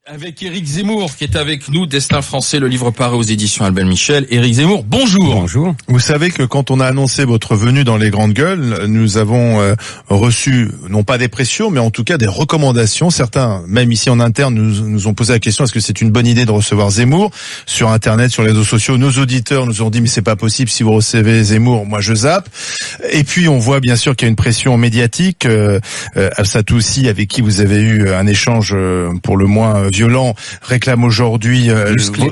Avec Éric Zemmour qui est avec nous, Destin français, le livre paraît aux éditions Albin Michel. Éric Zemmour, bonjour. Bonjour. Vous savez que quand on a annoncé votre venue dans les grandes gueules, nous avons reçu, non pas des pressions, mais en tout cas des recommandations. Certains, même ici en interne, nous ont posé la question, est-ce que c'est une bonne idée de recevoir Zemmour? Sur Internet, sur les réseaux sociaux, nos auditeurs nous ont dit, mais c'est pas possible, si vous recevez Zemmour, moi je zappe. Et puis on voit bien sûr qu'il y a une pression médiatique. Absatou aussi, avec qui vous avez eu un échange pour le moins violent, réclame aujourd'hui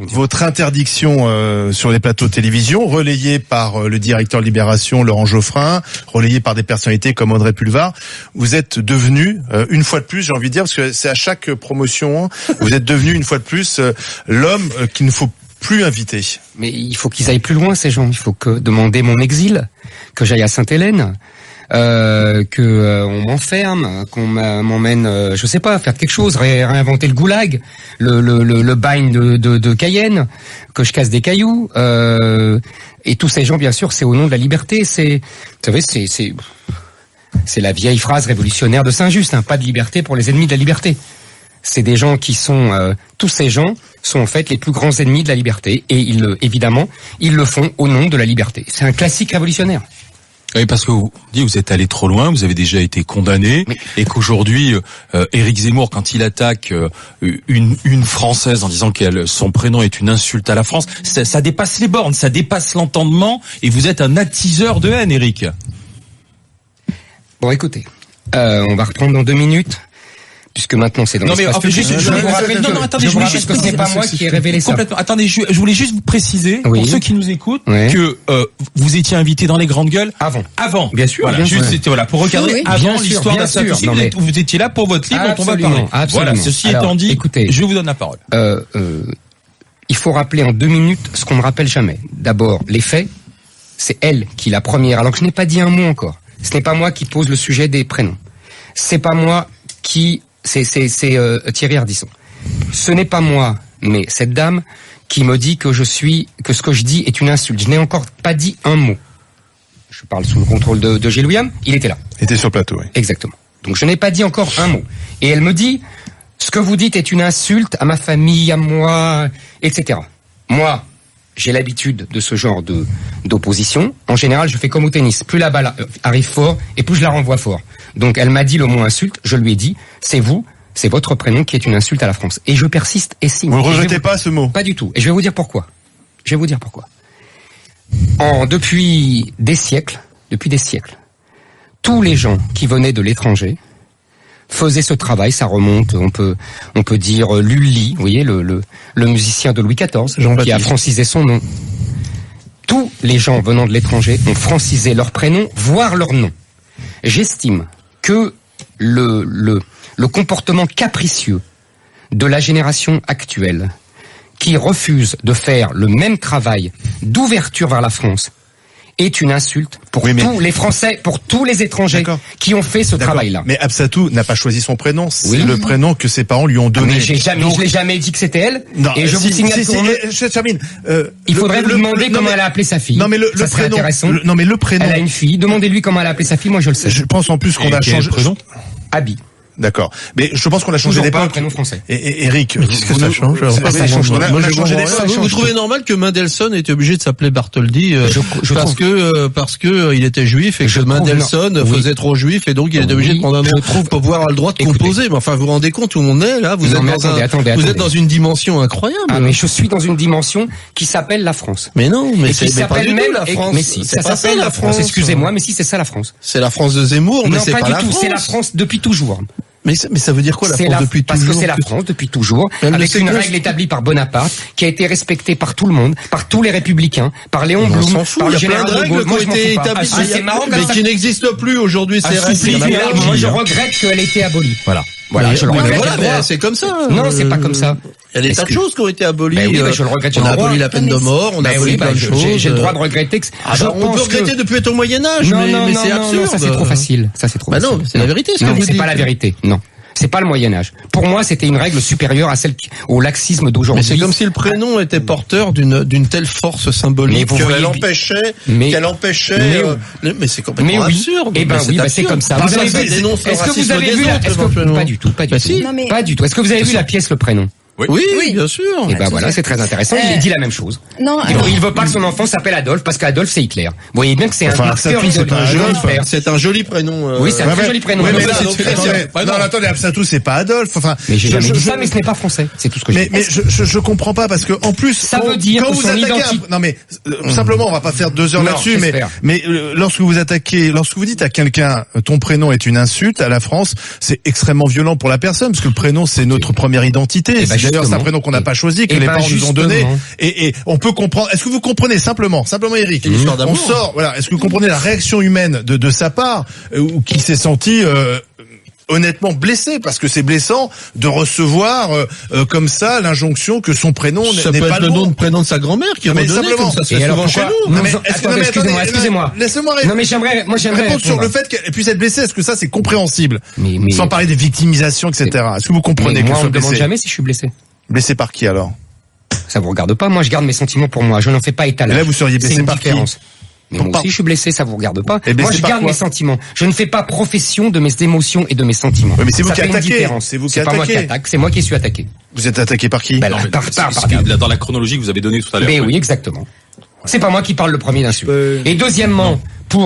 votre interdiction sur les plateaux de télévision, relayée par le directeur de Libération, Laurent Geoffrin, relayée par des personnalités comme Audrey Pulvar. Vous êtes devenu, une fois de plus, j'ai envie de dire, parce que c'est à chaque promotion, vous êtes devenu une fois de plus l'homme qu'il ne faut plus inviter. Mais il faut qu'ils aillent plus loin, ces gens. Il faut que demander mon exil, que j'aille à Sainte-Hélène. On m'enferme, qu'on m'emmène, je sais pas, faire quelque chose, réinventer le goulag, le bagne de Cayenne, que je casse des cailloux, et tous ces gens, bien sûr, c'est au nom de la liberté. Vous savez, c'est la vieille phrase révolutionnaire de Saint-Just, hein, pas de liberté pour les ennemis de la liberté. C'est des gens qui sont, tous ces gens sont en fait les plus grands ennemis de la liberté, et évidemment, ils le font au nom de la liberté. C'est un classique révolutionnaire. Oui, parce que vous êtes allé trop loin, vous avez déjà été condamné, et qu'aujourd'hui, Éric Zemmour, quand il attaque une Française en disant que son prénom est une insulte à la France, ça dépasse les bornes, ça dépasse l'entendement, et vous êtes un attiseur de haine, Éric. Bon, écoutez, on va reprendre dans 2 minutes. Puisque maintenant c'est dans l'espace public. Attendez, je voulais juste que c'est pas moi qui ai révélé ça. Complètement. Attendez, je voulais juste vous préciser, pour ceux qui nous écoutent, que vous étiez invité dans les grandes gueules avant. Bien sûr. Voilà, bien juste sûr. c'était pour recadrer avant l'histoire d'Absatou. Vous étiez là pour votre livre dont on va parler. Absolument. Voilà, ceci étant dit, écoutez, je vous donne la parole. Il faut rappeler en 2 minutes ce qu'on ne rappelle jamais. D'abord, les faits, c'est elle qui la première, alors que je n'ai pas dit un mot encore. Ce n'est pas moi qui pose le sujet des prénoms. C'est pas moi qui c'est Thierry Ardisson. Ce n'est pas moi, mais cette dame qui me dit que ce que je dis est une insulte. Je n'ai encore pas dit un mot. Je parle sous le contrôle de Gilles William. Il était là. Il était sur le plateau, oui. Exactement. Donc je n'ai pas dit encore un mot. Et elle me dit, ce que vous dites est une insulte à ma famille, à moi, etc. Moi, j'ai l'habitude de ce genre d'opposition. En général, je fais comme au tennis. Plus la balle arrive fort, et plus je la renvoie fort. Donc, elle m'a dit le mot insulte. Je lui ai dit, c'est votre prénom qui est une insulte à la France. Et je persiste et signe. Vous ne rejetez pas ce mot? Pas du tout. Et je vais vous dire pourquoi. Depuis des siècles, tous les gens qui venaient de l'étranger faisait ce travail, ça remonte, on peut dire Lully, vous voyez, le musicien de Louis XIV, qui a francisé son nom. Tous les gens venant de l'étranger ont francisé leur prénom, voire leur nom. J'estime que le comportement capricieux de la génération actuelle, qui refuse de faire le même travail d'ouverture vers la France, est une insulte pour tous les Français, pour tous les étrangers qui ont fait ce travail-là. Mais Absatou n'a pas choisi son prénom, c'est le prénom que ses parents lui ont donné. Mais je l'ai jamais dit que c'était elle. Non, et je vous signale je termine. Il faudrait vous demander comment elle a appelé sa fille. Non mais le prénom. Non mais le prénom. Elle a une fille. Demandez-lui comment elle a appelé sa fille. Moi je le sais. Je pense en plus qu'on a changé. Abby. D'accord. Mais je pense qu'on a changé d'époque. Pas un prénom français. Et Eric, qu'est-ce que ça change? Ça change. On a changé d'époque. Vous trouvez normal que Mendelssohn était obligé de s'appeler Bartholdi parce que il était juif et que Mendelssohn faisait trop juif et donc il était obligé de prendre un nom pour pouvoir avoir le droit de composer. Mais enfin, vous vous rendez compte où on est là? Vous êtes dans une dimension incroyable. Ah mais je suis dans une dimension qui s'appelle la France. Mais non, mais c'est pas du tout la France. Mais si, ça s'appelle la France. Excusez-moi, mais si c'est ça la France. C'est la France de Zemmour, mais c'est pas la France. C'est la France depuis toujours. Mais ça veut dire quoi la France depuis toujours? Parce que c'est la France depuis toujours, avec une règle établie par Bonaparte, qui a été respectée par tout le monde, par tous les républicains, par Léon Blum, par le général de Gaulle. Moi, je m'en fous pas. C'est marrant, mais qui n'existent plus aujourd'hui. Moi, je regrette qu'elle ait été abolie. Voilà, je le regrette. C'est comme ça. Non, c'est pas comme ça. Il y a des tas de choses qui ont été abolies. Je le regrette. On a aboli la peine de mort, on a aboli plein de choses. J'ai le droit de regretter. On peut regretter depuis le Moyen-Âge, mais c'est absurde. Ça c'est trop facile. Ça c'est trop facile. Non, c'est la vérité. Non, mais c'est pas la vérité. Non. C'est pas le Moyen-Âge. Pour moi, c'était une règle supérieure à celle au laxisme d'aujourd'hui. Mais c'est comme si le prénom était porteur d'une telle force symbolique qu'elle empêchait. Mais c'est complètement absurde. Eh ben oui, c'est comme ça. Est-ce que vous avez vu pas du tout. Est-ce que vous avez vu la pièce Le Prénom? Oui, bien sûr. Et ben voilà, c'est très intéressant. Il dit la même chose. Non, il veut pas que son enfant s'appelle Adolphe parce qu'Adolphe c'est Hitler. Vous voyez bien que c'est c'est un joli prénom. Oui, c'est un très joli prénom. Attendez, Absatou, c'est pas Adolphe. Enfin, mais j'ai jamais dit ça, mais ce n'est pas français. C'est tout ce que je dis. Mais je comprends pas parce que en plus, ça veut dire quand vous attaquez, non mais simplement, on va pas faire 2 heures là-dessus, mais lorsque vous dites à quelqu'un ton prénom est une insulte à la France, c'est extrêmement violent pour la personne parce que le prénom c'est notre première identité. D'ailleurs, c'est un prénom qu'on n'a pas choisi, que les parents nous ont donné. Et on peut comprendre. Est-ce que vous comprenez simplement Eric, on sort. Voilà. Est-ce que vous comprenez la réaction humaine de sa part, ou qu'il s'est senti honnêtement blessé, parce que c'est blessant de recevoir comme ça l'injonction que son prénom n'est pas le bon. Ça peut être le prénom de sa grand-mère qui est redonné, comme ça se fait souvent chez nous. Excusez-moi. Laissez-moi Non mais j'aimerais répondre sur le fait qu'elle puisse être blessée. Est-ce que ça c'est compréhensible? Sans parler des victimisations, etc. Est-ce que vous comprenez qu'elle soit blessée? Moi, on me demande jamais si je suis blessé. Blessé par qui alors? Ça vous regarde pas. Moi, je garde mes sentiments pour moi. Je n'en fais pas étalage. Là, vous seriez blessé par qui? Mais moi aussi, je suis blessé, ça vous regarde pas. Moi, je garde mes sentiments. Je ne fais pas profession de mes émotions et de mes sentiments. Oui, mais c'est vous qui attaquez. C'est pas moi qui attaque, c'est moi qui suis attaqué. Vous êtes attaqué par qui? Dans la chronologie que vous avez donnée tout à l'heure. Mais oui, exactement. C'est pas moi qui parle le premier d'insulte. Et deuxièmement,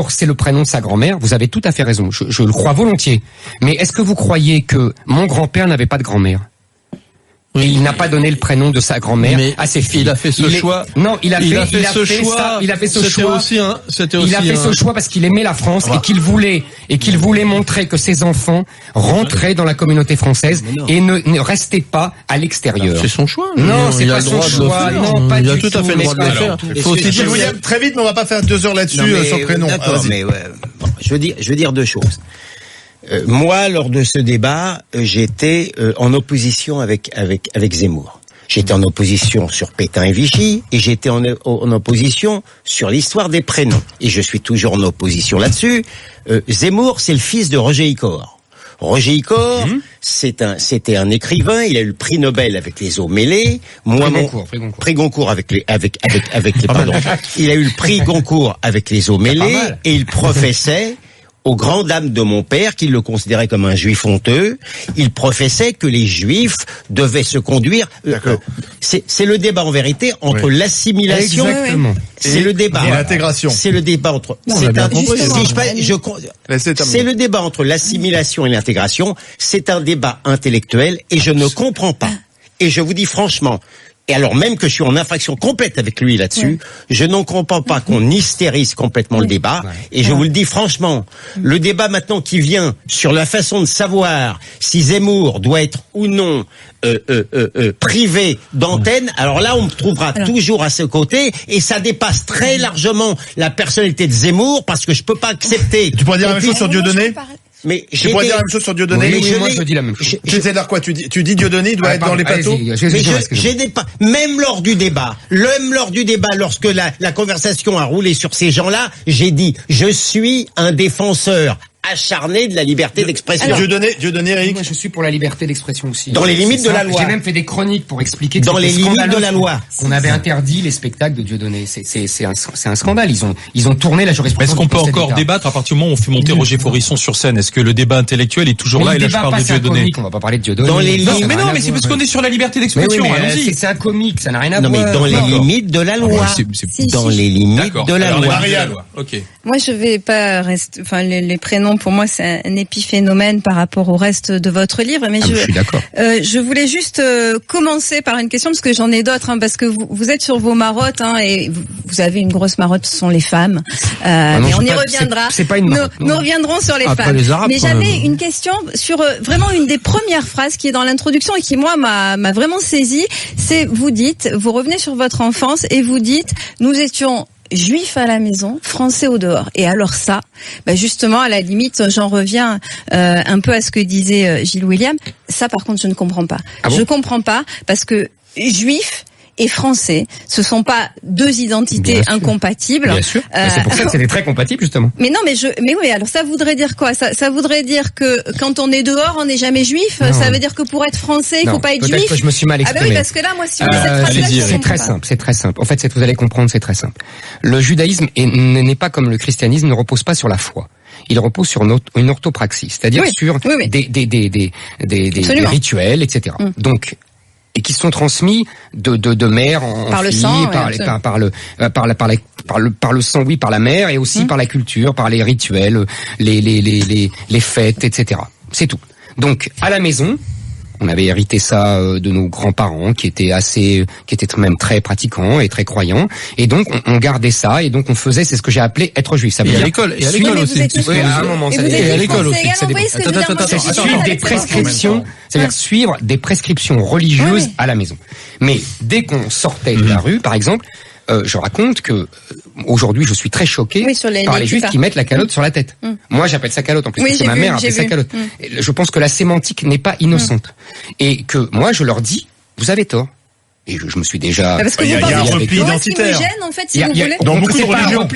c'est le prénom de sa grand-mère, vous avez tout à fait raison. Je le crois volontiers. Mais est-ce que vous croyez que mon grand-père n'avait pas de grand-mère? Et il n'a pas donné le prénom de sa grand-mère à ses filles. Il a fait ce choix. Non, il a fait ce choix. Ce choix parce qu'il aimait la France et qu'il voulait montrer que ses enfants rentraient dans la communauté française et ne restaient pas à l'extérieur. C'est son choix. Non, c'est pas son choix. Non, pas du tout. Il a tout à fait le droit de le faire. Il faut aussi dire très vite, mais on va pas faire 2 heures là-dessus sur le prénom. D'accord, mais je veux dire 2 choses. Moi, lors de ce débat, j'étais en opposition avec Zemmour. J'étais en opposition sur Pétain et Vichy, et j'étais en opposition sur l'histoire des prénoms. Et je suis toujours en opposition là-dessus. Zemmour, c'est le fils de Roger Icor. Roger Icor, c'était un écrivain. Il a eu le prix Nobel avec les eaux mêlées. Prix Goncourt avec les pardon. Il a eu le prix Goncourt avec les eaux mêlées, et il professait aux grandes dames de mon père, qui le considérait comme un juif honteux, il professait que les juifs devaient se conduire. C'est le débat en vérité entre l'assimilation. Exactement. C'est le débat. Et l'intégration. C'est le débat entre. C'est le débat entre l'assimilation et l'intégration. C'est un débat intellectuel et je ne comprends pas. Et je vous dis franchement. Et alors même que je suis en infraction complète avec lui là-dessus, je n'en comprends pas qu'on hystérise complètement le débat. Et je vous le dis franchement, le débat maintenant qui vient sur la façon de savoir si Zemmour doit être ou non privé d'antenne, alors là on me trouvera toujours à ce côté, et ça dépasse très largement la personnalité de Zemmour, parce que je peux pas accepter. Tu pourrais dire la même chose sur Dieudonné? Mais tu pourrais dire la même chose sur Dieudonné? Oui, moi je dis la même chose. Tu sais dire quoi? Tu dis Dieudonné doit être dans les plateaux? Même lors du débat, lorsque la conversation a roulé sur ces gens-là, j'ai dit, je suis un défenseur acharné de la liberté d'expression. Dieudonné, Eric. Moi, je suis pour la liberté d'expression aussi. Dans les limites de la loi. J'ai même fait des chroniques pour expliquer que dans les limites de la loi. On avait interdit les spectacles de Dieudonné. C'est un scandale. Ils ont tourné la jurisprudence. Est-ce qu'on peut encore débattre à partir du moment où on fait monter Roger Forisson sur scène? Est-ce que le débat intellectuel est toujours là? Et là, je parle de Dieudonné. On va pas parler de Dieudonné. Dans les limites. Mais non, mais c'est parce qu'on est sur la liberté d'expression. Allons-y. C'est un comique, ça n'a rien à voir. Non, mais dans les limites de la loi. Dans les limites de la loi. Ok. Moi, je vais pas rester. Enfin, les prénoms pour moi, c'est un épiphénomène par rapport au reste de votre livre. Mais je suis d'accord. Je voulais juste commencer par une question, parce que j'en ai d'autres, parce que vous êtes sur vos marottes, et vous avez une grosse marotte, ce sont les femmes. Mais on y reviendra. C'est pas une marotte. Nous reviendrons sur les femmes. Les Arabes, mais j'avais une question sur vraiment une des premières phrases qui est dans l'introduction et qui moi m'a vraiment saisi. C'est vous revenez sur votre enfance et vous dites, nous étions juifs à la maison, français au dehors. Et alors ça, justement, à la limite, j'en reviens un peu à ce que disait Gilles William. Ça, par contre, je ne comprends pas. Je comprends pas, parce que juif et français, ce sont pas deux identités incompatibles. Bien sûr. C'est pour ça que c'était très compatible, justement. Mais non, mais oui, alors ça voudrait dire quoi? Ça voudrait dire que quand on est dehors, on n'est jamais juif? Non. Ça veut dire que pour être français, il faut pas être juif? Que je me suis mal exprimé. Oui, parce que là, moi, si on met cette phrase-là, c'est très simple. En fait, vous allez comprendre, c'est très simple. Le judaïsme n'est pas comme le christianisme, ne repose pas sur la foi. Il repose sur une orthopraxie, c'est-à-dire sur des rituels, etc. Donc, et qui sont transmis de mère en par fille, le sang, par le sang, oui, par la mère, et aussi par la culture, par les rituels, les fêtes, etc. C'est tout. Donc, à la maison, on avait hérité ça de nos grands-parents qui étaient même très pratiquants et très croyants, et donc on gardait ça, et donc on faisait, c'est ce que j'ai appelé être juif. Ça veut dire à l'école aussi. Oui, à un moment, ça et à l'école aussi. C'est suivre des prescriptions, c'est-à-dire suivre des prescriptions religieuses à la maison. Mais dès qu'on sortait de la rue, par exemple, je raconte que aujourd'hui je suis très choqué par les juifs qui mettent la calotte sur la tête. Moi j'appelle ça calotte en plus, parce que ma mère appelle ça calotte. Je pense que la sémantique n'est pas innocente. Et que moi je leur dis, vous avez tort. Et je me suis déjà... Parce que il y a un repli identitaire. En fait, si vous voulez. Dans beaucoup de religions.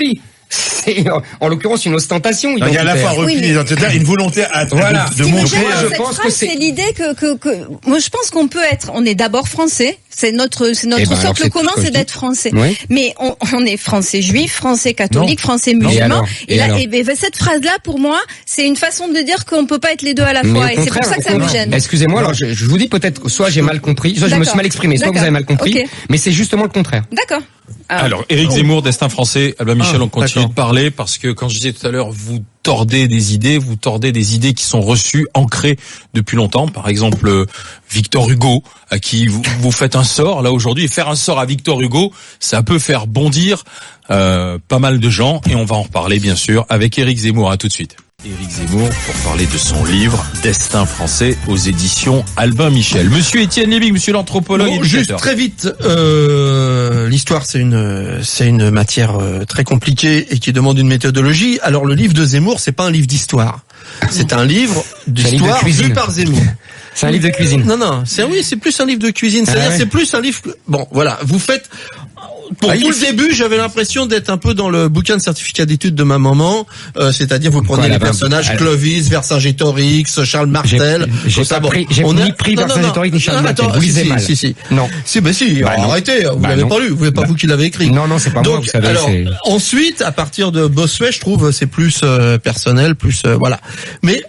C'est en l'occurrence une ostentation identitaire. Il y a à la fois repli identitaire, une volonté de montrer. Je pense que c'est l'idée que moi je pense qu'on peut être. On est d'abord français. C'est notre socle commun, c'est d'être français. Oui. Mais on est français juif, français catholique, français musulman. Et cette phrase-là, pour moi, c'est une façon de dire qu'on peut pas être les deux à la fois. Et c'est pour ça que ça me gêne. Excusez-moi, alors je vous dis peut-être soit j'ai mal compris, soit je me suis mal exprimé, soit vous avez mal compris. Mais c'est justement le contraire. D'accord. Alors, Éric Zemmour, Destin français, Albin Michel, on continue de parler parce que quand je disais tout à l'heure, vous tordez des idées qui sont reçues, ancrées depuis longtemps. Par exemple, Victor Hugo, à qui vous faites un sort là aujourd'hui, et faire un sort à Victor Hugo, ça peut faire bondir pas mal de gens, et on va en reparler bien sûr avec Éric Zemmour. À tout de suite. Éric Zemmour pour parler de son livre Destin français aux éditions Albin Michel. Monsieur Étienne Lévig, monsieur l'anthropologue. Bon, juste très vite, l'histoire c'est une matière très compliquée et qui demande une méthodologie. Alors le livre de Zemmour, c'est pas un livre d'histoire. C'est un livre d'histoire vu par Zemmour. C'est un livre de cuisine. Non, c'est plus un livre de cuisine. C'est-à-dire c'est plus un livre. Bon, voilà, vous faites. Pour tout le début, j'avais l'impression d'être un peu dans le bouquin de certificat d'études de ma maman, c'est-à-dire vous prenez les personnages Clovis, Vercingétorix, Charles Martel. J'ai ni pris Vercingétorix ni Charles Martel. Vous lisez mal. Si. Non. Si, arrêtez, vous l'avez pas lu, vous pas vous qui l'avez écrit. Non, c'est pas moi, vous savez. Alors, ensuite, à partir de Bossuet, je trouve, c'est plus personnel, plus voilà. Mais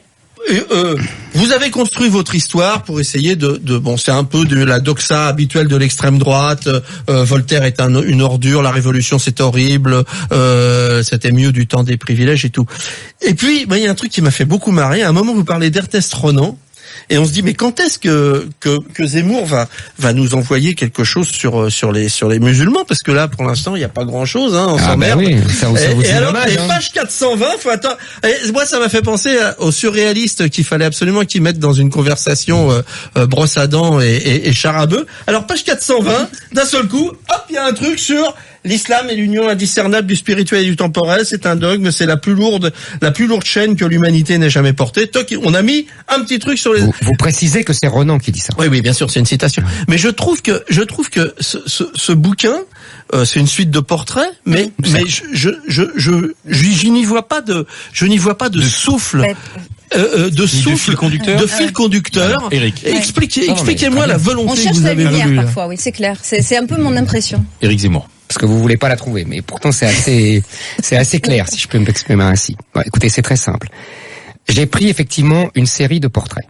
vous avez construit votre histoire pour essayer bon, c'est un peu de la doxa habituelle de l'extrême droite. Voltaire est une ordure, la Révolution c'est horrible, c'était mieux du temps des privilèges et tout. Et puis, il y a un truc qui m'a fait beaucoup marrer. À un moment, vous parlez d'Ernest Renan. Et on se dit, mais quand est-ce que Zemmour va nous envoyer quelque chose sur les musulmans? Parce que là, pour l'instant, il n'y a pas grand-chose, on s'emmerde. Oui, ça et alors, dommage, page 420, moi, ça m'a fait penser aux surréalistes qu'il fallait absolument qu'ils mettent dans une conversation brosse à dents et char à bœuf. Alors, page 420, d'un seul coup, hop, il y a un truc sur l'islam est l'union indiscernable du spirituel et du temporel, c'est un dogme, c'est la plus lourde chaîne que l'humanité n'ait jamais portée. Toc, on a mis un petit truc sur les... Vous précisez que c'est Renan qui dit ça. Oui, bien sûr, c'est une citation. Mais je trouve que ce bouquin, c'est une suite de portraits, mais je n'y vois pas de souffle. De fil conducteur. Eric. Expliquez-moi la volonté que vous avez voulu. Parfois, oui, c'est clair. C'est un peu mon impression. Éric Zemmour. Parce que vous voulez pas la trouver, mais pourtant c'est assez clair, si je peux m'exprimer ainsi. Bon, écoutez, c'est très simple. J'ai pris effectivement une série de portraits.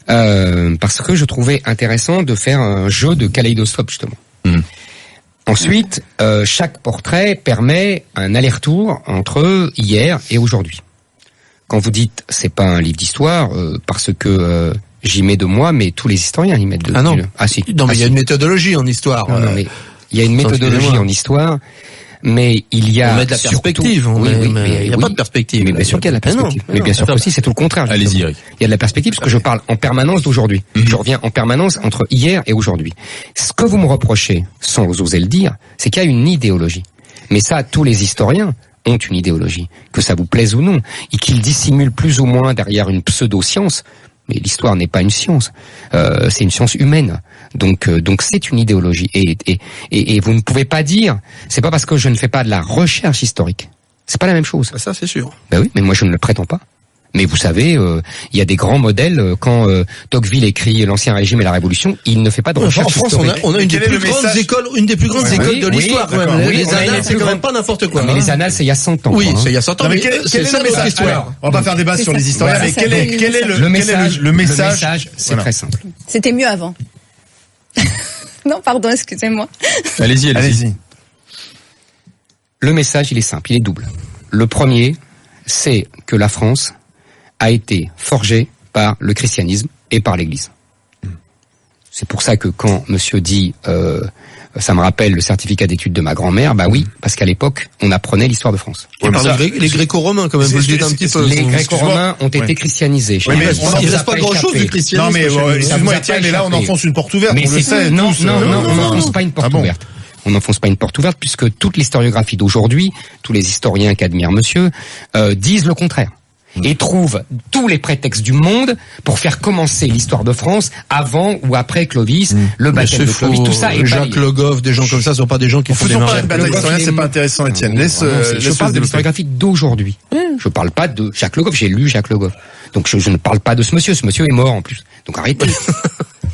Parce que je trouvais intéressant de faire un jeu de kaléidoscope, justement. Ensuite, chaque portrait permet un aller-retour entre hier et aujourd'hui. Quand vous dites c'est pas un livre d'histoire, parce que j'y mets de moi, mais tous les historiens y mettent de. Ah non. Si. Non, mais il y a une méthodologie en histoire. Non, mais il y a une méthodologie en histoire, mais il y a. On met de la perspective. Il n'y a pas de perspective. Mais bien sûr qu'il y a de la perspective. Mais bien sûr aussi, c'est tout le contraire. Allez-y, Eric. Il y a de la perspective parce que je parle en permanence d'aujourd'hui. Je reviens en permanence entre hier et aujourd'hui. Ce que vous me reprochez, sans oser le dire, c'est qu'il y a une idéologie. Mais ça, tous les historiens ont une idéologie, que ça vous plaise ou non, et qu'ils dissimulent plus ou moins derrière une pseudo-science. Mais l'histoire n'est pas une science, c'est une science humaine. Donc c'est une idéologie. Et vous ne pouvez pas dire, c'est pas parce que je ne fais pas de la recherche historique. C'est pas la même chose. Ça, c'est sûr. Ben oui, mais moi je ne le prétends pas. Mais vous savez, il y a des grands modèles. Quand Tocqueville écrit l'Ancien Régime et la Révolution, il ne fait pas de recherche historique. En France, on a une des plus grandes écoles de l'histoire. Les annales, c'est quand même pas n'importe quoi. Mais les annales, c'est il y a 100 ans. Oui, c'est il y a 100 ans. Mais quel est le message? On va pas faire débat sur les historiens, mais quel est le message? C'est très simple. C'était mieux avant. Non, pardon, excusez-moi. Allez-y. Le message, il est simple, il est double. Le premier, c'est que la France a été forgée par le christianisme et par l'Église. C'est pour ça que quand monsieur dit, ça me rappelle le certificat d'études de ma grand-mère, bah oui, parce qu'à l'époque, on apprenait l'histoire de France. Ouais, les Gréco-Romains, quand même, vous le dites un petit peu. Les Gréco-Romains ont été christianisés. Oui, mais il reste pas grand-chose du christianisme. Non, mais excuse-moi, Étienne, et là, on enfonce une porte ouverte. Mais on le sait. Non, on n'enfonce pas une porte ouverte. On n'enfonce pas une porte ouverte puisque toute l'historiographie d'aujourd'hui, tous les historiens qu'admire monsieur, disent le contraire. Et trouvent tous les prétextes du monde pour faire commencer l'histoire de France avant ou après Clovis, le baptême de Clovis, tout ça. Et Jacques Le Goff, des gens comme ça, sont pas des gens qui font des pas une bataille historienne, c'est pas intéressant, Étienne. Je parle de l'historiographie d'aujourd'hui. Je parle pas de Jacques Le Goff, j'ai lu Jacques Le Goff. Donc je ne parle pas de ce monsieur est mort en plus. Donc arrêtez.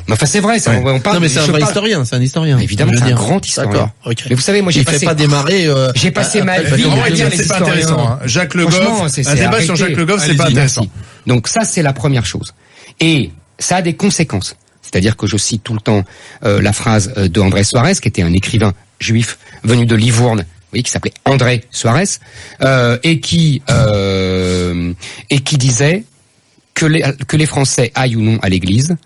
Mais enfin c'est vrai, ça, on parle. Non mais c'est un vrai historien, c'est un historien. Évidemment, c'est un grand historien. D'accord. Okay. Mais vous savez, moi j'ai fait pas démarrer. J'ai passé ma vie à dire les c'est pas historiens. intéressant. Jacques Le Goff, un débat sur Jacques Le Goff, c'est pas intéressant. Donc ça c'est la première chose. Et ça a des conséquences. C'est-à-dire que je cite tout le temps la phrase de André Suarez, qui était un écrivain juif venu de Livourne, qui s'appelait André Suarez, et qui disait que les Français aillent ou non à l'église,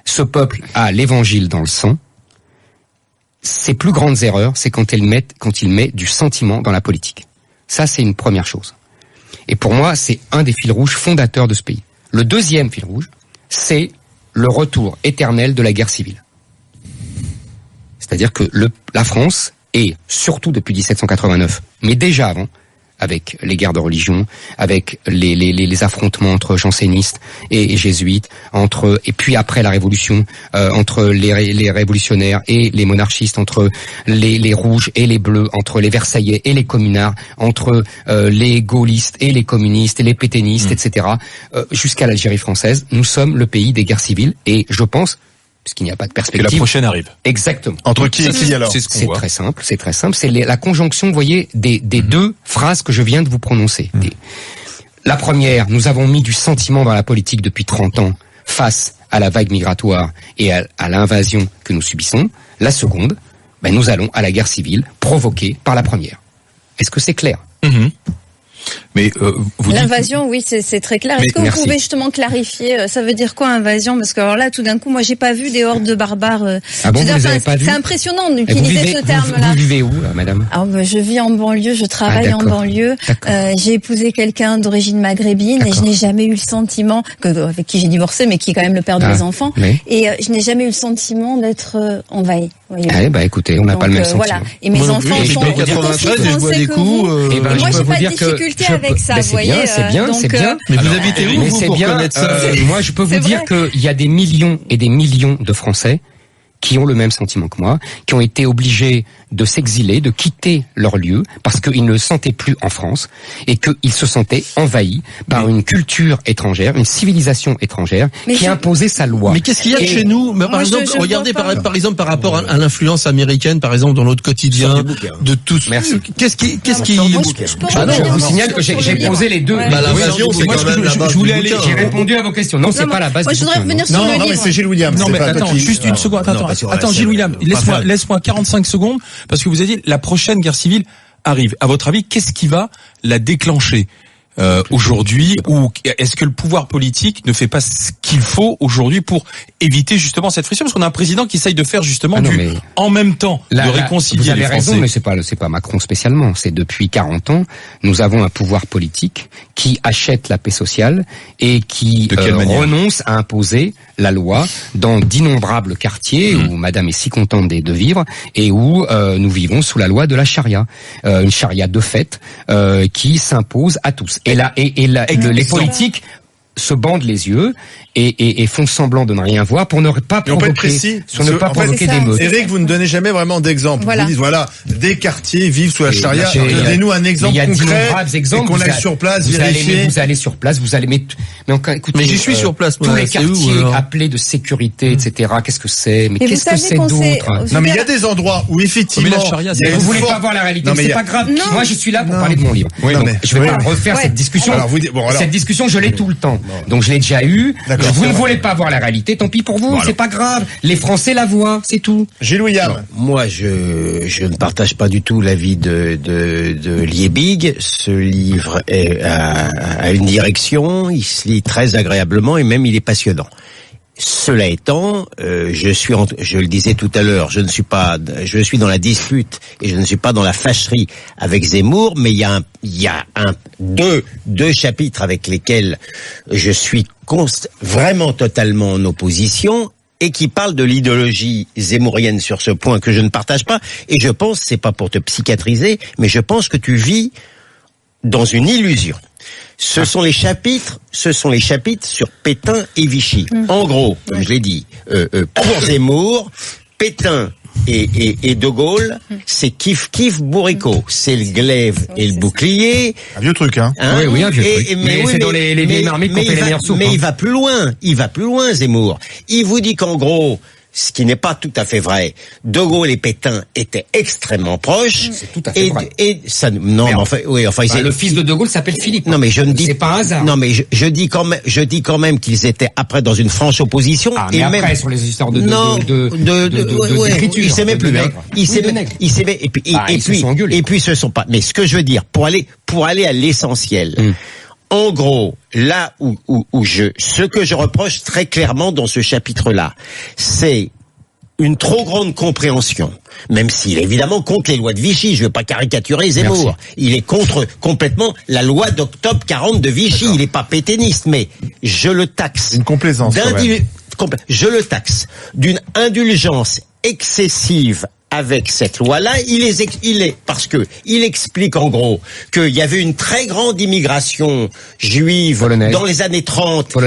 ce peuple a l'évangile dans le sang. Ses plus grandes erreurs, c'est quand il met du sentiment dans la politique. Ça, c'est une première chose. Et pour moi, c'est un des fils rouges fondateurs de ce pays. Le deuxième fil rouge, c'est le retour éternel de la guerre civile. C'est-à-dire que la France, et surtout depuis 1789, mais déjà avant, avec les guerres de religion, avec les affrontements entre jansénistes et jésuites, et puis après la Révolution, entre les révolutionnaires et les monarchistes, entre les rouges et les bleus, entre les Versaillais et les communards, entre les gaullistes et les communistes et les pétainistes, etc., jusqu'à l'Algérie française, nous sommes le pays des guerres civiles, et je pense, puisqu'il n'y a pas de perspective. Que la prochaine arrive. Exactement. Entre qui et qui alors? C'est très simple, c'est très simple. C'est la conjonction, vous voyez, des deux phrases que je viens de vous prononcer. La première, nous avons mis du sentiment dans la politique depuis 30 ans face à la vague migratoire et à l'invasion que nous subissons. La seconde, nous allons à la guerre civile provoquée par la première. Est-ce que c'est clair? Mais vous l'invasion, oui, c'est très clair. Est-ce que vous pouvez justement clarifier, ça veut dire quoi invasion? Parce que alors là, tout d'un coup, moi, j'ai pas vu des hordes de barbares. Ah bon, vous les avez pas vus? C'est impressionnant d'utiliser ce terme-là. Vous vivez où, là, madame? Alors, je vis en banlieue, je travaille en banlieue. J'ai épousé quelqu'un d'origine maghrébine et je n'ai jamais eu le sentiment avec qui j'ai divorcé, mais qui est quand même le père de mes enfants. Et je n'ai jamais eu le sentiment d'être envahi. Écoutez, on n'a pas le même sentiment. Voilà. Et mes enfants sont aussi français que vous. Et moi, j'ai pas de difficulté avec ça, vous voyez. C'est bien. Mais vous habitez où, vous, pour connaître ça? Moi, je peux vous dire qu'il y a des millions et des millions de Français qui ont le même sentiment que moi, qui ont été obligés de s'exiler, de quitter leur lieu, parce qu'ils ne le sentaient plus en France, et qu'ils se sentaient envahis par une culture étrangère, une civilisation étrangère, qui imposait sa loi. Mais qu'est-ce qu'il y a chez nous? Par exemple, regardez par exemple par rapport à l'influence américaine, par exemple, dans notre quotidien, de tous. Merci. Qu'est-ce qui je vous signale que j'ai posé les deux. L'invasion, c'est quand même la base du bouquin. J'ai répondu à vos questions. Non, c'est pas la base du bouquin. Moi, je voudrais revenir sur le livre. Non, mais c'est Gilles William. Non, mais attends, juste une seconde. Attends, Gilles William, laisse-moi 45 secondes, parce que vous avez dit la prochaine guerre civile arrive. À votre avis, qu'est-ce qui va la déclencher aujourd'hui, ou est-ce que le pouvoir politique ne fait pas ce qu'il faut aujourd'hui pour éviter justement cette friction? Parce qu'on a un président qui essaye de faire justement en même temps, de réconcilier les Français. Vous avez raison, mais c'est pas Macron spécialement. C'est depuis 40 ans, nous avons un pouvoir politique qui achète la paix sociale et qui renonce à imposer la loi dans d'innombrables quartiers où Madame est si contente de vivre et où nous vivons sous la loi de la charia, une charia de fait qui s'impose à tous. Et les politiques se bandent les yeux et font semblant de ne rien voir pour ne pas provoquer, des meutes. Eric, vous ne donnez jamais vraiment d'exemple. Voilà. Vous dites, des quartiers vivent sous la charia. Donnez-nous un exemple concret. Qu'on aille sur place, vérifier. Vous allez sur place, écoutez, mais j'y suis sur place, moi. Tous les quartiers appelés de sécurité, etc. Qu'est-ce que c'est? Mais qu'est-ce que c'est d'autre? Non, mais il y a des endroits où effectivement. Mais la charia, vous voulez pas voir la réalité? C'est pas grave. Moi, je suis là pour parler de mon livre. Je vais pas refaire cette discussion. Cette discussion, je l'ai tout le temps. Donc je l'ai déjà eu. Vous ne vrai. voulez pas voir la réalité, tant pis pour vous, Voilà. c'est pas grave. Les Français la voient, c'est tout. Gilles William. Moi, je ne partage pas du tout l'avis de Liebig. Ce livre a une direction, il se lit très agréablement et même il est passionnant. Cela étant, je le disais tout à l'heure, je suis dans la dispute et je ne suis pas dans la fâcherie avec Zemmour, mais il y a deux chapitres avec lesquels je suis vraiment totalement en opposition et qui parlent de l'idéologie zemmourienne sur ce point que je ne partage pas. Et je pense, c'est pas pour te psychiatriser, mais je pense que tu vis dans une illusion. Ce sont les chapitres sur Pétain et Vichy. En gros, comme je l'ai dit, pour Zemmour, Pétain et De Gaulle, c'est kiff bourricot. C'est le glaive et le bouclier. Un vieux truc, hein. Oui, un vieux truc. Mais c'est dans les vieilles marmites qu'on fait les meilleures soupes. Mais il va plus loin, Zemmour. Il vous dit qu'en gros, ce qui n'est pas tout à fait vrai, De Gaulle et Pétain étaient extrêmement proches. C'est tout à fait vrai. Et ça, non, mais enfin, le fils de Gaulle s'appelle Philippe. Non, mais je ne dis c'est pas un hasard. Non, mais je dis quand même qu'ils étaient après dans une franche opposition. Ah, mais et après, même sur les histoires il s'aimait plus, hein. Il s'aimait, et puis ce sont pas, mais ce que je veux dire, pour aller à l'essentiel. En gros, là ce que je reproche très clairement dans ce chapitre-là, c'est une trop grande compréhension, même s'il est évidemment contre les lois de Vichy, je ne veux pas caricaturer Zemmour. Merci. Il est contre complètement la loi d'octobre 40 de Vichy, il n'est pas pétainiste, mais je le taxe. Une complaisance. Je le taxe d'une indulgence excessive avec cette loi-là, parce que il explique en gros qu'il y avait une très grande immigration juive polonaise dans les années 30 qui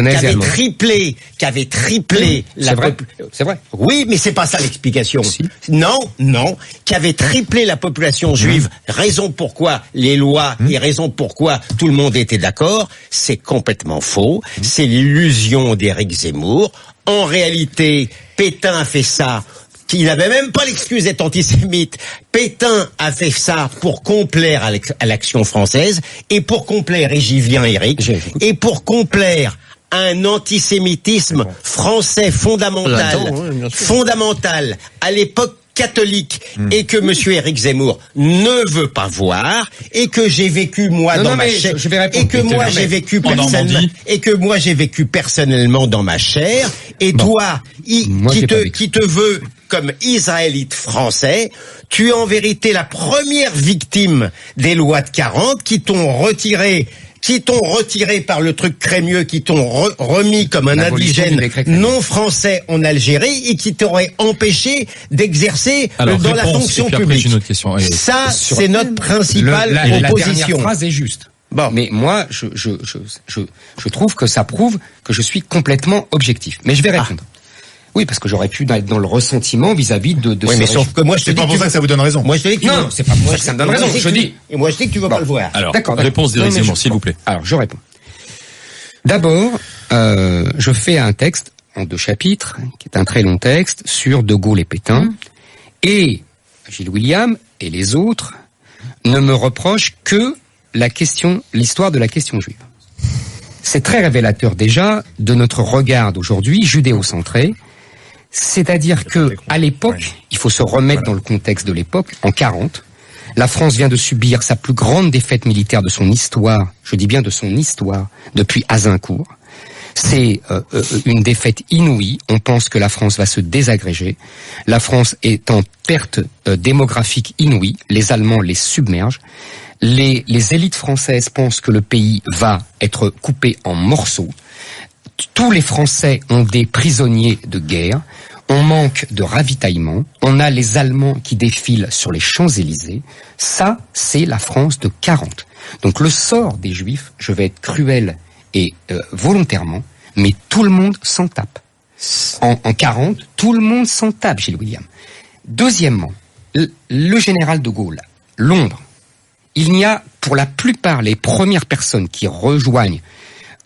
avait triplé la population. C'est vrai. Oui, mais c'est pas ça l'explication. Si. Non, qui avait triplé la population juive, raison pourquoi les lois et raison pourquoi tout le monde était d'accord, c'est complètement faux. C'est l'illusion d'Éric Zemmour. En réalité, Pétain a fait ça. Il n'avait même pas l'excuse d'être antisémite. Pétain a fait ça pour complaire à l'action française et pour complaire, et j'y viens Eric, et pour complaire à un antisémitisme français fondamental à l'époque catholique et que monsieur Éric Zemmour ne veut pas voir et que j'ai vécu moi dans ma chair et que moi j'ai vécu personnellement dans ma chair et toi qui te veut comme israélite français, tu es en vérité la première victime des lois de 40 qui t'ont retiré par le truc crémieux, qui t'ont remis comme un indigène non français en Algérie et qui t'auraient empêché d'exercer dans la fonction publique. Ça, c'est notre principale opposition. La dernière phrase est juste. Bon. Mais moi, je trouve que ça prouve que je suis complètement objectif. Mais je vais répondre. Oui, parce que j'aurais pu être dans le ressentiment vis-à-vis de oui, mais sauf que moi, je te dis pas pour ça que ça vous donne raison. Moi, je te dis que non, c'est pas pour ça que ça me donne raison. Et moi, je dis que tu veux pas le voir. Alors, réponse d'Éric Zemmour, s'il vous plaît. Alors, je réponds. D'abord, je fais un texte en 2 chapitres, qui est un très long texte, sur De Gaulle et Pétain. Et Gilles William et les autres ne me reprochent que l'histoire de la question juive. C'est très révélateur déjà de notre regard d'aujourd'hui, judéo-centré. C'est-à-dire que, à l'époque, il faut se remettre dans le contexte de l'époque, en 40, la France vient de subir sa plus grande défaite militaire de son histoire, je dis bien de son histoire, depuis Azincourt. C'est une défaite inouïe, on pense que la France va se désagréger, la France est en perte démographique inouïe, les Allemands les submergent, les élites françaises pensent que le pays va être coupé en morceaux. Tous les Français ont des prisonniers de guerre, on manque de ravitaillement, on a les Allemands qui défilent sur les Champs-Élysées. Ça, c'est la France de 40. Donc le sort des Juifs, je vais être cruel et volontairement, mais tout le monde s'en tape. En 40, tout le monde s'en tape, Gilles William. Deuxièmement, le général de Gaulle, Londres, il y a pour la plupart les premières personnes qui rejoignent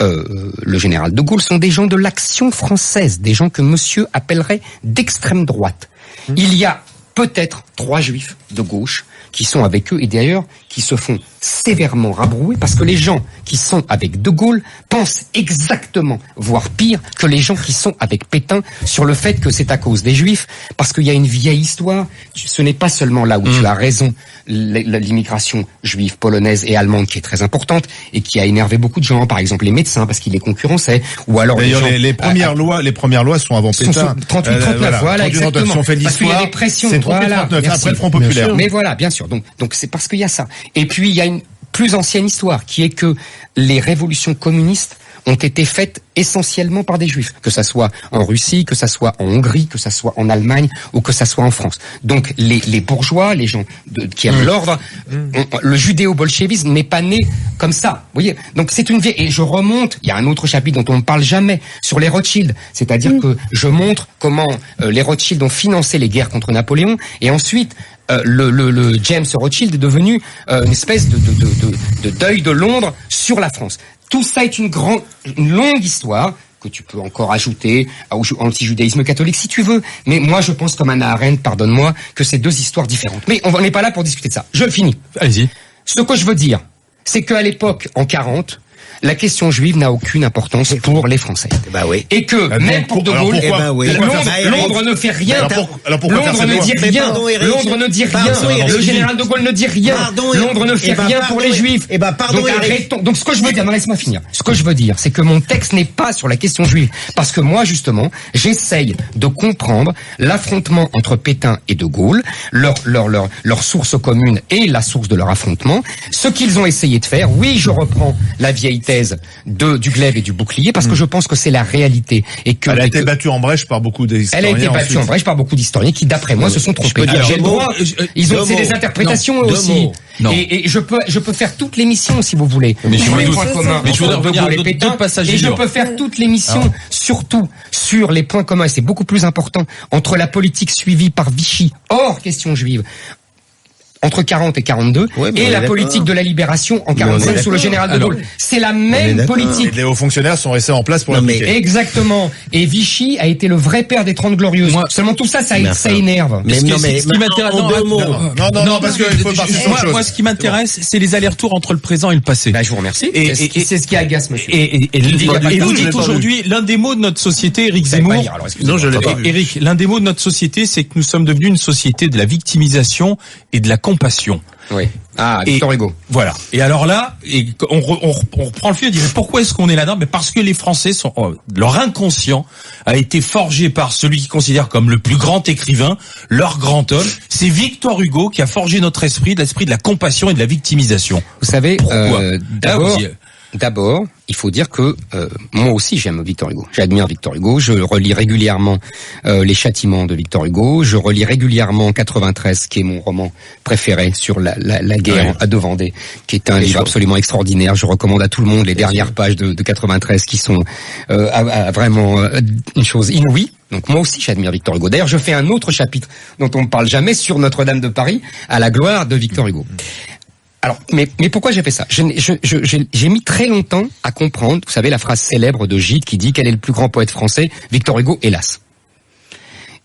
le général de Gaulle sont des gens de l'Action française, des gens que monsieur appellerait d'extrême droite. Il y a peut-être 3 juifs de gauche qui sont avec eux et d'ailleurs qui se font sévèrement rabrouer parce que les gens qui sont avec De Gaulle pensent exactement, voire pire, que les gens qui sont avec Pétain sur le fait que c'est à cause des juifs, parce qu'il y a une vieille histoire. Ce n'est pas seulement là où tu as raison, l'immigration juive, polonaise et allemande qui est très importante et qui a énervé beaucoup de gens, par exemple les médecins parce qu'ils les concurrençaient, ou alors les premières lois sont avant Pétain. 38-39, voilà, exactement. On fait parce qu'il y a des pressions. C'est 38-39, après le Front populaire. Mais voilà, bien sûr. Donc c'est parce qu'il y a ça. Et puis il y a une plus ancienne histoire qui est que les révolutions communistes ont été faites essentiellement par des juifs, que ça soit en Russie, que ça soit en Hongrie, que ça soit en Allemagne ou que ça soit en France. Donc les bourgeois, les gens qui aiment l'ordre, le judéo-bolchevisme n'est pas né comme ça. Vous voyez. Donc c'est une vieille, et je remonte, il y a un autre chapitre dont on ne parle jamais sur les Rothschild, c'est-à-dire que je montre comment les Rothschild ont financé les guerres contre Napoléon et ensuite le James Rothschild est devenu une espèce de deuil de Londres sur la France. Tout ça est une longue histoire que tu peux encore ajouter au anti-judaïsme catholique si tu veux. Mais moi, je pense comme Hannah Arendt, pardonne-moi, que c'est 2 histoires différentes. Mais on n'est pas là pour discuter de ça. Je finis. Allez-y. Ce que je veux dire, c'est qu'à l'époque, en 40, la question juive n'a aucune importance pour les Français. Bah oui. Et que même pour De Gaulle, Londres ne fait rien. Londres ne dit rien. Londres ne dit rien. Le général De Gaulle ne dit rien. Londres ne fait rien pour les Juifs. Donc arrêtons. Donc ce que je veux dire, non, laisse-moi finir. Ce que je veux dire, c'est que mon texte n'est pas sur la question juive, parce que moi justement, j'essaye de comprendre l'affrontement entre Pétain et De Gaulle, leur source commune et la source de leur affrontement, ce qu'ils ont essayé de faire. Oui, je reprends la vieille thèse du glaive et du bouclier parce que je pense que c'est la réalité et que elle a été battue en brèche par beaucoup d'historiens. Elle a été battue en brèche par beaucoup d'historiens qui, d'après moi, se sont trompés. J'ai le droit. C'est des interprétations aussi. Et je peux faire toute l'émission si vous voulez. Mais je voudrais revenir les Pétain et je peux faire toute l'émission surtout sur les points communs. Et c'est beaucoup plus important entre la politique suivie par Vichy hors question juive. Entre 40 et 42, et la politique de la libération en 45 sous le général de Gaulle. C'est la même politique. Et les hauts fonctionnaires sont restés en place pour l'appliquer. Exactement. Et Vichy a été le vrai père des 30 glorieuses. Seulement tout ça, ça énerve. Mais ce qui m'intéresse, non, parce qu'il faut partir sur autre chose. Moi, ce qui m'intéresse, c'est les allers-retours entre le présent et le passé. Je vous remercie. Et c'est ce qui agace, monsieur. Et vous dites aujourd'hui, l'un des mots de notre société, Éric Zemmour. Non, je l'ai pas vu. Éric, l'un des mots de notre société, c'est que nous sommes devenus une société de la victimisation et de la compassion. Oui. Victor Hugo. Voilà. Et alors là, on reprend le fil et dit, mais pourquoi est-ce qu'on est là-dedans? Mais parce que les Français leur inconscient a été forgé par celui qui considère comme le plus grand écrivain, leur grand homme. C'est Victor Hugo qui a forgé notre esprit, l'esprit de la compassion et de la victimisation. Vous savez, D'abord, il faut dire que moi aussi j'aime Victor Hugo. J'admire Victor Hugo. Je relis régulièrement Les Châtiments de Victor Hugo. Je relis régulièrement 93, qui est mon roman préféré sur la guerre de Vendée, qui est un livre absolument extraordinaire. Je recommande à tout le monde les dernières pages de 93 qui sont vraiment une chose inouïe. Donc moi aussi j'admire Victor Hugo. D'ailleurs, je fais un autre chapitre dont on ne parle jamais sur Notre-Dame de Paris, à la gloire de Victor Hugo. Alors, mais pourquoi j'ai fait ça? J'ai mis très longtemps à comprendre, vous savez, la phrase célèbre de Gide qui dit quel est le plus grand poète français? Victor Hugo, hélas.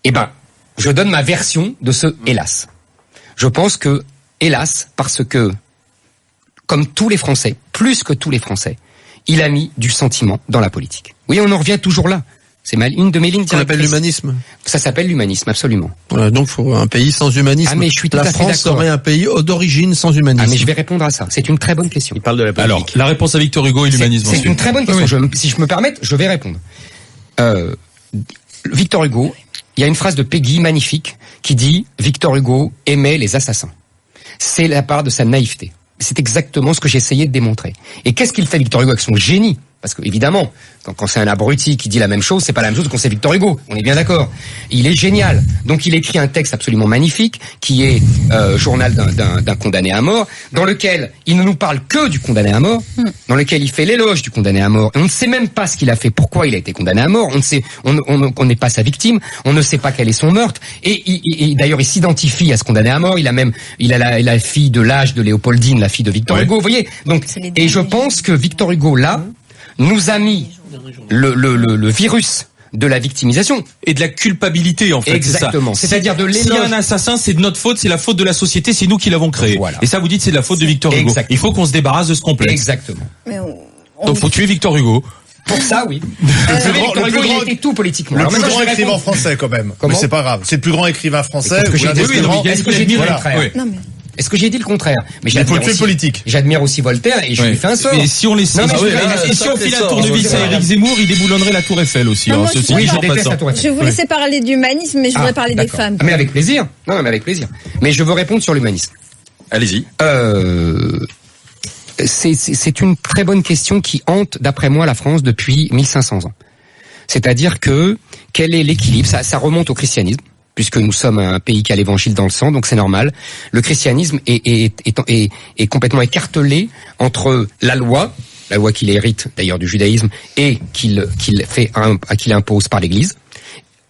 Eh ben, je donne ma version de ce hélas. Je pense que, hélas, parce que, comme tous les Français, plus que tous les Français, il a mis du sentiment dans la politique. Oui, on en revient toujours là. C'est une de mes lignes directrices. Ça s'appelle l'humanisme. Ça s'appelle l'humanisme, absolument. Voilà, donc faut un pays sans humanisme. Mais je suis tout à fait d'accord. La France serait un pays d'origine sans humanisme. Mais je vais répondre à ça. C'est une très bonne question. Il parle de la politique. Alors, la réponse à Victor Hugo et l'humanisme. C'est une très bonne question. Si je me permets, je vais répondre. Victor Hugo, il y a une phrase de Peggy magnifique qui dit « Victor Hugo aimait les assassins ». C'est la part de sa naïveté. C'est exactement ce que j'essayais de démontrer. Et qu'est-ce qu'il fait Victor Hugo avec son génie? Parce que évidemment, quand c'est un abruti qui dit la même chose, c'est pas la même chose que quand c'est Victor Hugo. On est bien d'accord. Il est génial. Donc il écrit un texte absolument magnifique qui est Journal d'un condamné à mort, dans lequel il ne nous parle que du condamné à mort, dans lequel il fait l'éloge du condamné à mort. Et on ne sait même pas ce qu'il a fait, pourquoi il a été condamné à mort. On n'est pas sa victime. On ne sait pas quel est son meurtre. Et d'ailleurs, il s'identifie à ce condamné à mort. Il a la fille de l'âge de Léopoldine, la fille de Victor Hugo. Vous voyez. Donc, et je pense que Victor Hugo là nous a mis le virus de la victimisation. Et de la culpabilité, en fait. Exactement. C'est-à-dire de l'éloge. S'il y a un assassin, c'est de notre faute, c'est la faute de la société, c'est nous qui l'avons créé. Voilà. Et ça, vous dites, c'est de la faute de Victor Hugo. Exactement. Il faut qu'on se débarrasse de ce complexe. Exactement. Donc, faut tuer Victor Hugo. Pour ça, oui. Victor Hugo, il était tout politiquement. Le plus grand écrivain français, quand même. Mais c'est pas grave. C'est le plus grand écrivain français. Est-ce que j'ai dit le contraire? Non, mais... Est-ce que j'ai dit le contraire? Mais il faut tuer le politique. J'admire aussi Voltaire et je lui fais un sort. Et si on laisse, et si on file un tournevis à Éric Zemmour, il déboulonnerait la Tour Eiffel aussi. Non, je déteste la Tour Eiffel. Je vous laissais parler d'humanisme, mais je voudrais parler des femmes. Mais avec plaisir. Non, mais avec plaisir. Mais je veux répondre sur l'humanisme. Allez-y. C'est une très bonne question qui hante, d'après moi, la France depuis 1500 ans. C'est-à-dire que, quel est l'équilibre? Ça remonte au christianisme, puisque nous sommes un pays qui a l'évangile dans le sang, donc c'est normal. Le christianisme est complètement écartelé entre la loi qu'il hérite d'ailleurs du judaïsme, et qu'il impose par l'Église,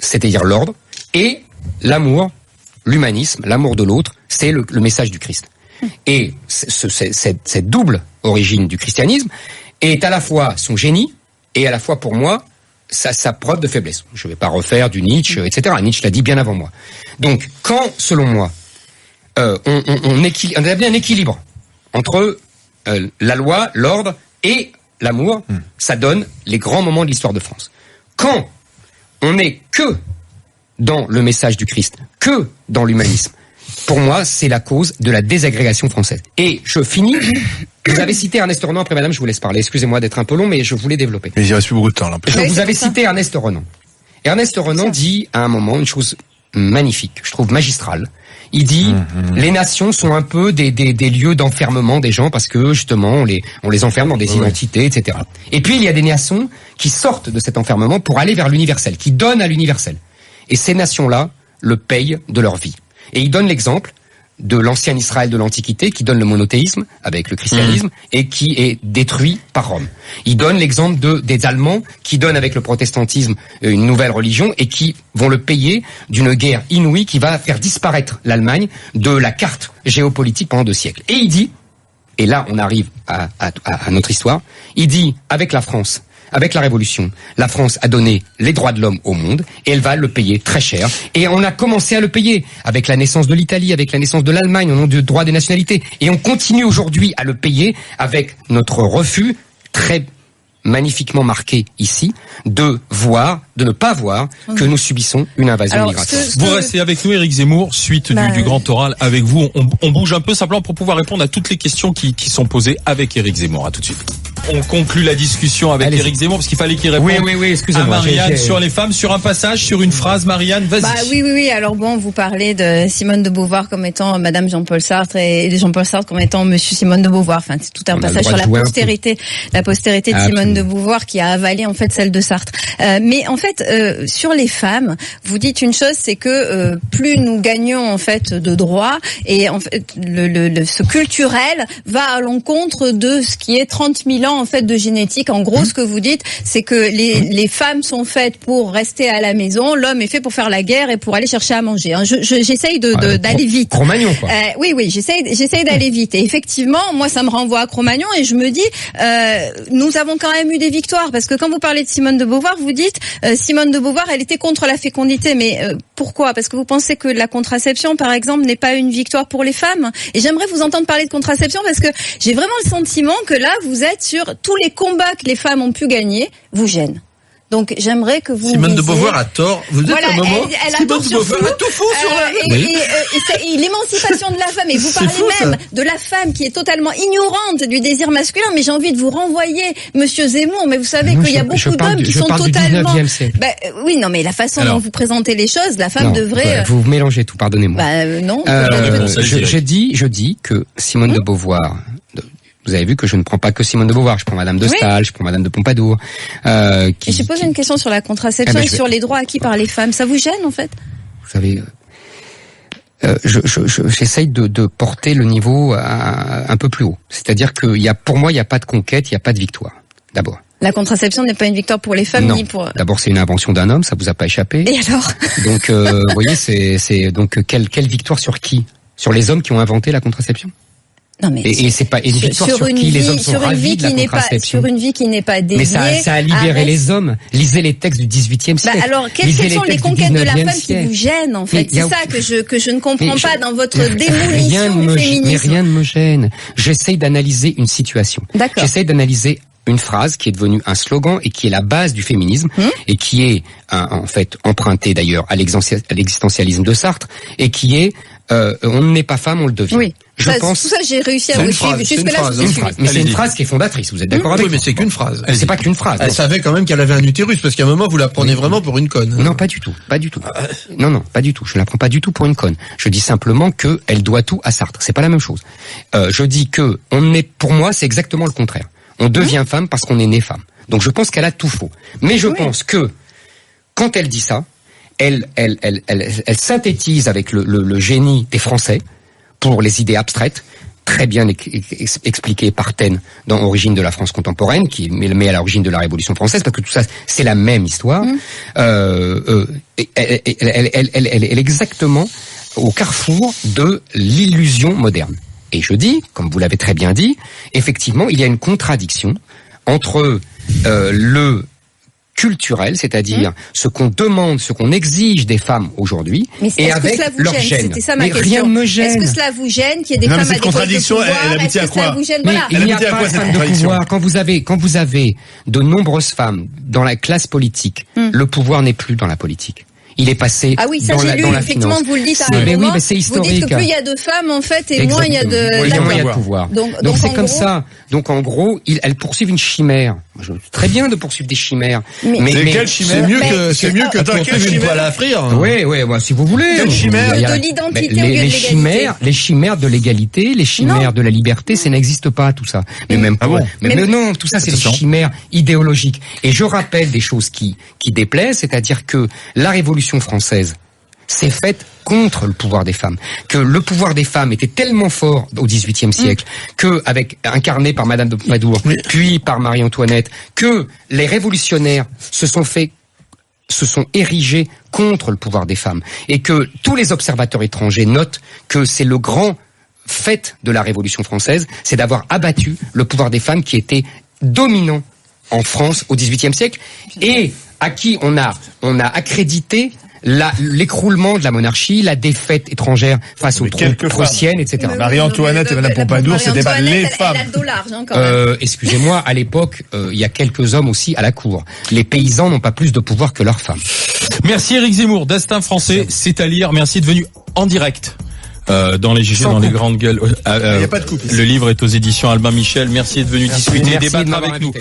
c'est-à-dire l'ordre, et l'amour, l'humanisme, l'amour de l'autre, c'est le message du Christ. Et cette double origine du christianisme est à la fois son génie et à la fois pour moi sa preuve de faiblesse. Je ne vais pas refaire du Nietzsche, etc. Nietzsche l'a dit bien avant moi. Donc quand, selon moi, on a bien un équilibre entre la loi, l'ordre et l'amour, ça donne les grands moments de l'histoire de France. Quand on n'est que dans le message du Christ, que dans l'humanisme, pour moi, c'est la cause de la désagrégation française. Et je finis. Vous avez cité Ernest Renan. Après, madame, je vous laisse parler. Excusez-moi d'être un peu long, mais je voulais développer. Mais il reste plus beaucoup de temps, là. Vous avez cité Ernest Renan. Ernest Renan dit à un moment une chose magnifique, je trouve magistrale. Il dit, les nations sont un peu des lieux d'enfermement des gens parce que, justement, on les enferme dans des identités, etc. Et puis, il y a des nations qui sortent de cet enfermement pour aller vers l'universel, qui donnent à l'universel. Et ces nations-là le payent de leur vie. Et il donne l'exemple de l'ancien Israël de l'Antiquité qui donne le monothéisme avec le christianisme et qui est détruit par Rome. Il donne l'exemple des Allemands qui donnent avec le protestantisme une nouvelle religion et qui vont le payer d'une guerre inouïe qui va faire disparaître l'Allemagne de la carte géopolitique pendant 2 siècles. Et il dit, et là on arrive à notre histoire, il dit avec la France, avec la Révolution, la France a donné les droits de l'homme au monde et elle va le payer très cher. Et on a commencé à le payer avec la naissance de l'Italie, avec la naissance de l'Allemagne au nom du droit des nationalités. Et on continue aujourd'hui à le payer avec notre refus très magnifiquement marqué ici de ne pas voir que nous subissons une invasion migratoire. Vous restez avec nous, Éric Zemmour, suite du grand oral avec vous. On bouge un peu simplement pour pouvoir répondre à toutes les questions qui sont posées avec Éric Zemmour. À tout de suite. On conclut la discussion avec Éric Zemmour parce qu'il fallait qu'il réponde à Marianne sur les femmes, sur un passage, sur une phrase. Marianne, vas-y. Oui. Alors bon, vous parlez de Simone de Beauvoir comme étant Madame Jean-Paul Sartre et de Jean-Paul Sartre comme étant Monsieur Simone de Beauvoir. Enfin, c'est tout un passage sur la postérité de Simone de Beauvoir qui a avalé en fait celle de Sartre. Mais en fait, sur les femmes, vous dites une chose, c'est que plus nous gagnons en fait de droits et en fait ce culturel va à l'encontre de ce qui est 30 000 ans en fait de génétique. En gros, ce que vous dites, c'est que les femmes sont faites pour rester à la maison, l'homme est fait pour faire la guerre et pour aller chercher à manger. J'essaye d'aller vite. Cro-Magnon, quoi. Oui, j'essaye d'aller vite. Et effectivement, moi, ça me renvoie à Cro-Magnon et je me dis, nous avons quand même eu des victoires parce que quand vous parlez de Simone de Beauvoir, vous dites Simone de Beauvoir, elle était contre la fécondité. Mais pourquoi? Parce que vous pensez que la contraception, par exemple, n'est pas une victoire pour les femmes. Et j'aimerais vous entendre parler de contraception parce que j'ai vraiment le sentiment que là, vous êtes sur tous les combats que les femmes ont pu gagner, vous gênent. Donc j'aimerais que vous Simone de Beauvoir a tort. Vous êtes un moment. Elle a tort sur tout. Et l'émancipation de la femme. Et vous parlez même de la femme qui est totalement ignorante du désir masculin. Mais j'ai envie de vous renvoyer, Monsieur Zemmour. Mais vous savez qu'il y a beaucoup d'hommes qui sont totalement. Oui, non, mais la façon dont vous présentez les choses, la femme devrait. Vous mélangez tout. Pardonnez-moi. Non. Je dis que Simone de Beauvoir. Vous avez vu que je ne prends pas que Simone de Beauvoir, je prends Madame de Staël, je prends Madame de Pompadour. Et j'ai posé une question sur la contraception et sur les droits acquis par les femmes. Ça vous gêne en fait? Vous savez, j'essaye de porter le niveau un peu plus haut. C'est-à-dire que pour moi, il n'y a pas de conquête, il n'y a pas de victoire. D'abord. La contraception n'est pas une victoire pour les femmes ni pour. D'abord, c'est une invention d'un homme, ça vous a pas échappé. Et alors? Donc, vous voyez, c'est donc quelle victoire sur qui? Sur les hommes qui ont inventé la contraception? Non mais et c'est pas une victoire sur qui les hommes sont ravis de la contraception. Sur une vie qui n'est pas dédiée. Mais ça a libéré les hommes. Lisez les textes du XVIIIe siècle. Alors quelles sont les conquêtes de la femme qui vous gênent en fait? C'est ça que je ne comprends pas dans votre démolition du féminisme. Mais rien ne me gêne. J'essaye d'analyser une situation. D'accord. J'essaye d'analyser une phrase qui est devenue un slogan et qui est la base du féminisme et qui est en fait empruntée d'ailleurs à l'existentialisme de Sartre et qui est on n'est pas femme, on le devient. Oui. Je pense. Tout ça, j'ai réussi à vous suivre. Jusque-là, je vous suis. Mais c'est une phrase qui est fondatrice. Vous êtes d'accord avec moi? Oui, mais c'est qu'une phrase. C'est pas qu'une phrase. Elle savait quand même qu'elle avait un utérus, parce qu'à un moment, vous la prenez vraiment pour une conne. Non, pas du tout. Pas du tout. Non, pas du tout. Je ne la prends pas du tout pour une conne. Je dis simplement que elle doit tout à Sartre. C'est pas la même chose. Je dis que pour moi, c'est exactement le contraire. On devient femme parce qu'on est né femme. Donc je pense qu'elle a tout faux. Mais je pense que, quand elle dit ça, elle synthétise avec le génie des Français pour les idées abstraites, très bien expliquées par Taine dans Origine de la France contemporaine, qui met à l'origine de la Révolution française, parce que tout ça, c'est la même histoire. Elle est exactement au carrefour de l'illusion moderne. Et je dis, comme vous l'avez très bien dit, effectivement, il y a une contradiction entre le culturel, c'est-à-dire ce qu'on demande, ce qu'on exige des femmes aujourd'hui, et avec leur gêne. C'était ça ma question. Rien ne me gêne. Est-ce que cela vous gêne qu'il y ait des femmes à des contradiction, postes de pouvoir? elle aboutit à quoi? Il n'y a pas de femme de pouvoir. Quand vous avez de nombreuses femmes dans la classe politique, le pouvoir n'est plus dans la politique. Il est passé ah oui, ça dans j'ai la, lu, dans la effectivement, finance. vous le dites à Mais un moment, oui, mais c'est historique. Vous dites que plus il y a de femmes, en fait, et exactement. moins il y a de... Il y a moins de pouvoir. Donc c'est comme ça. Donc en gros, elles poursuivent une chimère. Je veux très bien de poursuivre des chimères. Mais quelle chimère? C'est mieux que de poursuivre une poêle à frire. Oui, si vous voulez. Quelle chimère? De l'identité au lieu de l'égalité. Les chimères de l'égalité, les chimères de la liberté, ça n'existe pas, tout ça. Mais même pas. Mais non, tout ça, c'est des chimères idéologiques. Et je rappelle des choses qui déplaisent, c'est-à-dire que la Révolution française s'est faite contre le pouvoir des femmes, que le pouvoir des femmes était tellement fort au XVIIIe siècle, incarné par Madame de Pompadour, puis par Marie-Antoinette, que les révolutionnaires se sont érigés contre le pouvoir des femmes, et que tous les observateurs étrangers notent que c'est le grand fait de la Révolution française, c'est d'avoir abattu le pouvoir des femmes qui était dominant en France au XVIIIe siècle, et à qui on a accrédité l'écroulement de la monarchie, la défaite étrangère face aux troupes prussiennes, etc. Marie-Antoinette et Madame Pompadour, c'était pas les femmes. Elle a le dollar, quand même. Excusez-moi, à l'époque, il y a quelques hommes aussi à la cour. Les paysans n'ont pas plus de pouvoir que leurs femmes. Merci Éric Zemmour, Destin français, c'est à lire. Merci, venu en direct. Dans les GG, dans les grandes gueules. Il n'y a pas de coupe. Le livre est aux éditions Albin Michel. Merci d'être venu discuter et débattre avec nous.